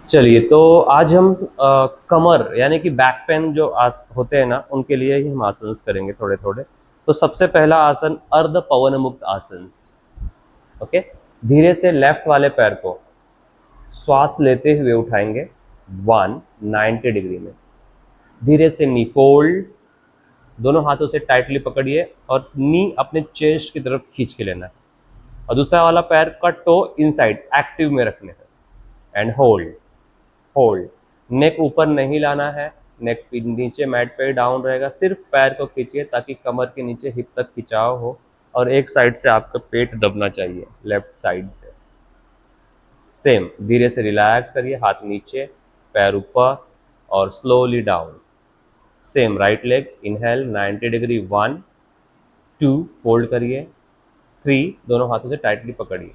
चलिए, तो आज हम कमर यानी कि बैक पेन जो होते हैं ना, उनके लिए ही हम आसन करेंगे थोड़े थोड़े। तो सबसे पहला आसन अर्ध पवन मुक्त आसन। ओके। धीरे से लेफ्ट वाले पैर को श्वास लेते हुए उठाएंगे 190 डिग्री में। धीरे से नी फोल्ड, दोनों हाथों से टाइटली पकड़िए और नी अपने चेस्ट की तरफ खींच के लेना है। और दूसरा वाला पैर का टो इनसाइड एक्टिव में रखने हैं एंड होल्ड। होल्ड, नेक ऊपर नहीं लाना है, नेक नीचे मैट पे डाउन रहेगा। सिर्फ पैर को खींचिए ताकि कमर के नीचे हिप तक खिंचाव हो और एक साइड से आपका पेट दबना चाहिए, लेफ्ट साइड से। सेम धीरे से रिलैक्स करिए, हाथ नीचे, पैर ऊपर और slowly down. Same right leg inhale 90 degree, 1 2 fold करिए, 3 दोनों हाथों से टाइटली पकड़िए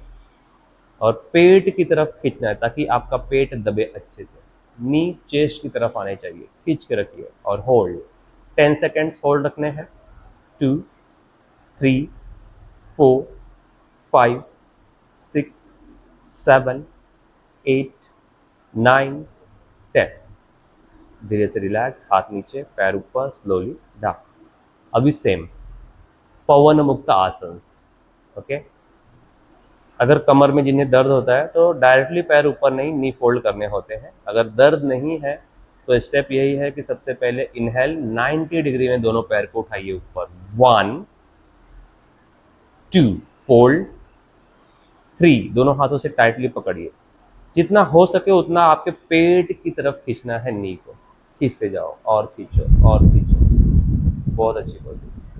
और पेट की तरफ खींचना है ताकि आपका पेट दबे अच्छे से। नी चेस्ट की तरफ आने चाहिए, खींच के रखिए और होल्ड 10 सेकेंड्स होल्ड रखने हैं। 2 3 4 5 6 7 8 9 10। धीरे से रिलैक्स, हाथ नीचे, पैर ऊपर, स्लोली डाउन। अभी सेम पवन मुक्त आसन। ओके। अगर कमर में जिन्हें दर्द होता है तो डायरेक्टली पैर ऊपर नहीं, नी फोल्ड करने होते हैं। अगर दर्द नहीं है तो स्टेप यही है कि सबसे पहले इनहेल 90 डिग्री में दोनों पैर को उठाइए ऊपर, 1 2 फोल्ड, 3 दोनों हाथों से टाइटली पकड़िए। जितना हो सके उतना आपके पेट की तरफ खींचना है, नी को खींचते जाओ और खींचो और खींचो। बहुत अच्छी कोशिश।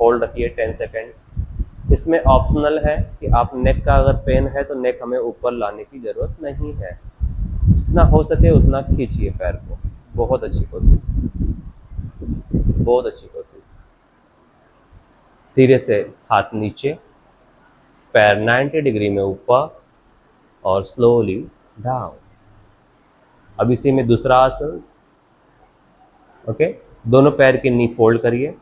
होल्ड रखिए 10 सेकेंड्स। इसमें ऑप्शनल है कि आप नेक का अगर पेन है तो नेक हमें ऊपर लाने की जरूरत नहीं है। जितना हो सके उतना खींचिए पैर को। बहुत अच्छी कोशिश, बहुत अच्छी कोशिश। धीरे से हाथ नीचे, पैर 90 डिग्री में ऊपर और स्लोली डाउन। अब इसी में दूसरा आसन। ओके। दोनों पैर की नी फोल्ड करिए,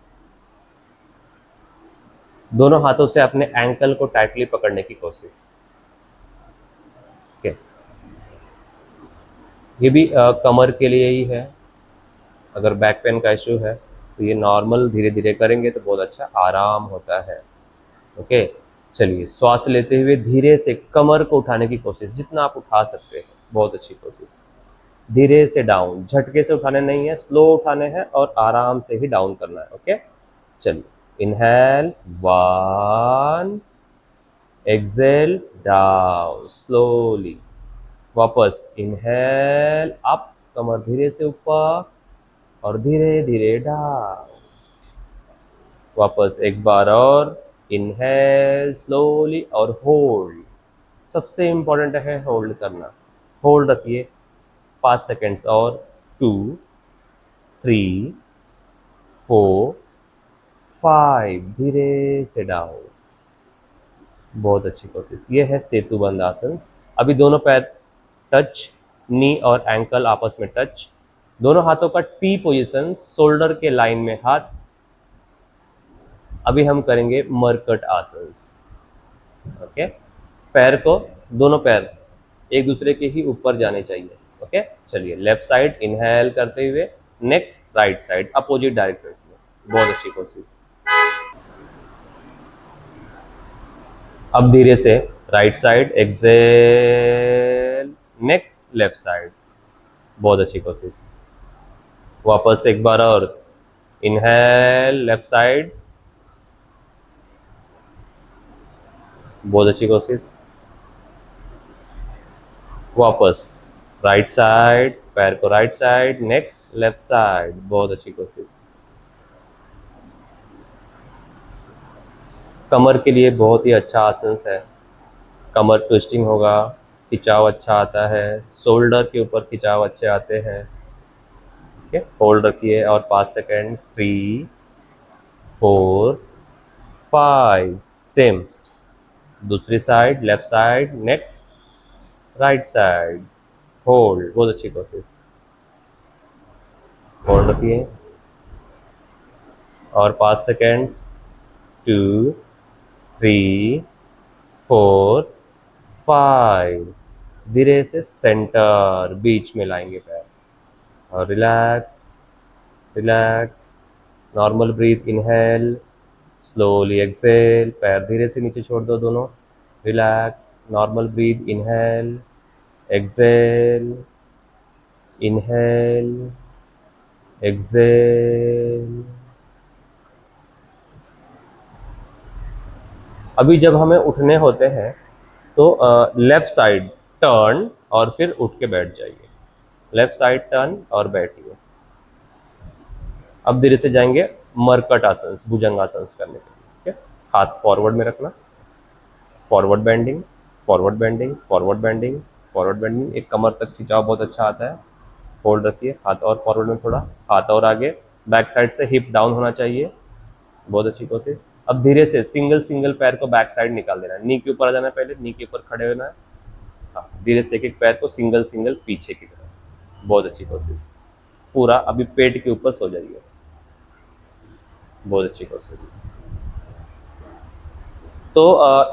दोनों हाथों से अपने एंकल को टाइटली पकड़ने की कोशिश। ओके। ये भी कमर के लिए ही है। अगर बैक पेन का इश्यू है तो ये नॉर्मल धीरे धीरे करेंगे तो बहुत अच्छा आराम होता है। ओके। चलिए, श्वास लेते हुए धीरे से कमर को उठाने की कोशिश, जितना आप उठा सकते हैं। बहुत अच्छी कोशिश। धीरे से डाउन, झटके से उठाने नहीं है, स्लो उठाने हैं और आराम से ही डाउन करना है। ओके। चलिए, इनहेल 1, एक्सेल डाउन स्लोली। वापस इनहेल अप, कमर धीरे से ऊपर और धीरे धीरे डाउन। वापस एक बार और, इनहेल स्लोली और होल्ड। सबसे इंपॉर्टेंट है होल्ड करना। होल्ड रखिए 5 सेकेंड्स और, 2 3 4 5। धीरे से डाउन। बहुत अच्छी कोशिश। ये है सेतु बंद आसन। अभी दोनों पैर टच, नी और एंकल आपस में टच। दोनों हाथों का टी पोजीशन, शोल्डर के लाइन में हाथ। अभी हम करेंगे मरकट आसन। ओके। पैर को, दोनों पैर एक दूसरे के ही ऊपर जाने चाहिए। ओके। चलिए, लेफ्ट साइड इनहेल करते हुए, नेक राइट साइड अपोजिट डायरेक्शन में। बहुत अच्छी कोशिश। अब धीरे से राइट साइड एक्सेल, नेक लेफ्ट साइड। बहुत अच्छी कोशिश। वापस एक बार और, इनहेल लेफ्ट साइड। बहुत अच्छी कोशिश। वापस राइट साइड, पैर को राइट साइड, नेक लेफ्ट साइड। बहुत अच्छी कोशिश। कमर के लिए बहुत ही अच्छा आसन है। कमर ट्विस्टिंग होगा, खिंचाव अच्छा आता है, शोल्डर के ऊपर खिंचाव अच्छे आते हैं। ठीक है। होल्ड रखिए और 5 सेकेंड, 3 4 5। सेम दूसरी साइड, लेफ्ट साइड, नेक राइट साइड। होल्ड। बहुत अच्छी कोशिश। होल्ड रखिए और 5 सेकेंड्स, 2 3 4 5। धीरे से सेंटर, बीच में लाएंगे पैर और relax relax. Normal breathe, inhale, slowly exhale, पैर धीरे से नीचे छोड़ दो दोनों। Relax, normal breathe, inhale, exhale, inhale, exhale. अभी जब हमें उठने होते हैं तो लेफ्ट साइड टर्न और फिर उठ के बैठ जाइए। लेफ्ट साइड टर्न और बैठिए। अब धीरे से जाएंगे मरकट आसन, भुजंगासन करने के लिए। ठीक है, हाथ फॉरवर्ड में रखना, forward bending, forward bending, forward bending, forward bending. एक कमर तक खिंचाव बहुत अच्छा आता है। होल्ड रखिए, हाथ और फॉरवर्ड में थोड़ा, हाथ और आगे। बैक साइड से हिप डाउन होना चाहिए। बहुत अच्छी कोशिश। अब धीरे से सिंगल सिंगल पैर को बैक साइड निकाल देना है। नी के ऊपर आ जाना है, पहले नी के ऊपर खड़े होना है। हाँ, धीरे से एक एक पैर को सिंगल सिंगल पीछे की तरफ। बहुत अच्छी कोशिश। पूरा अभी पेट के ऊपर सो जाइए। बहुत अच्छी कोशिश। तो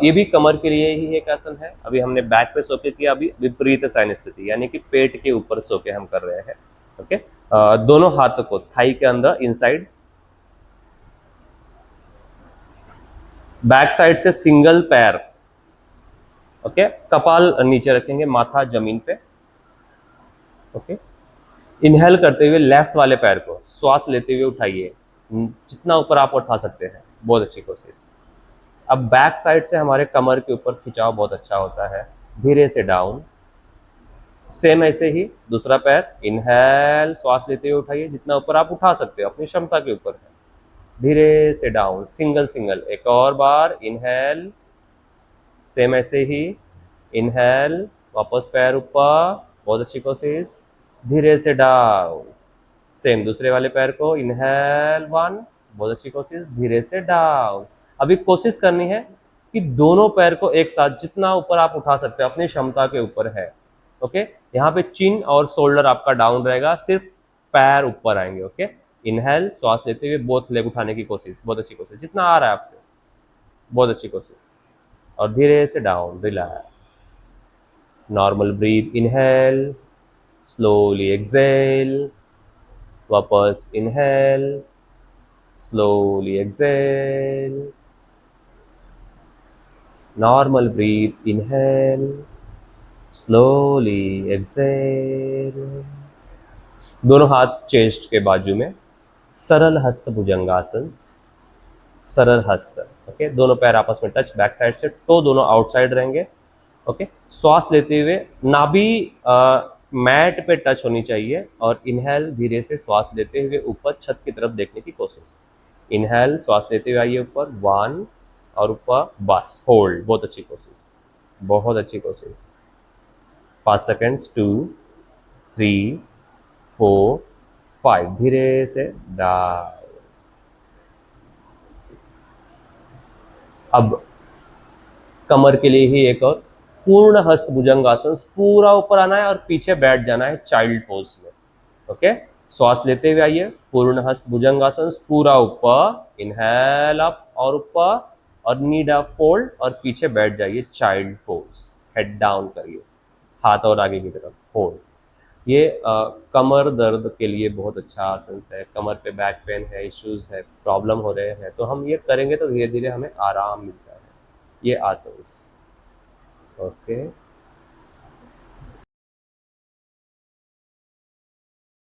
ये भी कमर के लिए ही एक आसन है। अभी हमने बैक पे सो के किया, अभी विपरीत शयन स्थिति यानी कि पेट के ऊपर सो के हम कर रहे हैं। ओके, दोनों हाथों को थाई के अंदर इनसाइड, बैक साइड से सिंगल पैर। ओके, कपाल नीचे रखेंगे, माथा जमीन पे। ओके, इनहेल करते हुए लेफ्ट वाले पैर को श्वास लेते हुए उठाइए, जितना ऊपर आप उठा सकते हैं। बहुत अच्छी कोशिश। अब बैक साइड से हमारे कमर के ऊपर खिंचाव बहुत अच्छा होता है। धीरे से डाउन, सेम ऐसे ही दूसरा पैर, इनहेल, श्वास लेते हुए उठाइए, जितना ऊपर आप उठा सकते हो अपनी क्षमता के ऊपर है। धीरे से डाउन, सिंगल सिंगल। एक और बार, इनहेल, सेम ऐसे ही, इनहेल, वापस पैर ऊपर। बहुत अच्छी कोशिश। धीरे से डाउन, सेम दूसरे वाले पैर को, इनहेल, वन। बहुत अच्छी कोशिश। धीरे से डाउन। अभी कोशिश करनी है कि दोनों पैर को एक साथ जितना ऊपर आप उठा सकते हो अपनी क्षमता के ऊपर है। ओके, यहाँ पे चिन और शोल्डर आपका डाउन रहेगा, सिर्फ पैर ऊपर आएंगे। ओके, इनहेल, श्वास लेते हुए बोथ लेग उठाने की कोशिश। बहुत अच्छी कोशिश, जितना आ रहा है आपसे। बहुत अच्छी कोशिश। और धीरे से down, relax. Normal breathe, inhale, slowly exhale, वापस inhale, slowly exhale, normal breathe, inhale, slowly exhale. दोनों हाथ चेस्ट के बाजू में, सरल हस्त भुजंगासन, सरल हस्त। ओके, दोनों पैर आपस में टच, बैक साइड से टो दोनों आउटसाइड रहेंगे। ओके, श्वास लेते हुए नाभि मैट पे टच होनी चाहिए और इनहेल, धीरे से श्वास लेते हुए ऊपर छत की तरफ देखने की कोशिश। इनहेल, श्वास लेते हुए आइए ऊपर, वन, और ऊपर, बस होल्ड। बहुत अच्छी कोशिश, बहुत अच्छी कोशिश। 5 सेकेंड्स, 2, 3, 4, 5। धीरे से डाउन। अब कमर के लिए ही एक और पूर्ण हस्त भुजंगासन, पूरा ऊपर आना है और पीछे बैठ जाना है चाइल्ड पोज में। ओके, श्वास लेते हुए आइए, पूर्ण हस्त भुजंगासन, पूरा ऊपर, इनहेल अप और ऊपर, और नी डाउन फोल्ड, और पीछे बैठ जाइए चाइल्ड पोज। हेड डाउन करिए, हाथ और आगे की तरफ होल्ड। ये कमर दर्द के लिए बहुत अच्छा आसन है। कमर पे बैक पेन है, इश्यूज है, प्रॉब्लम हो रहे हैं, तो हम ये करेंगे तो धीरे धीरे हमें आराम मिलता है। ये आसन। ओके।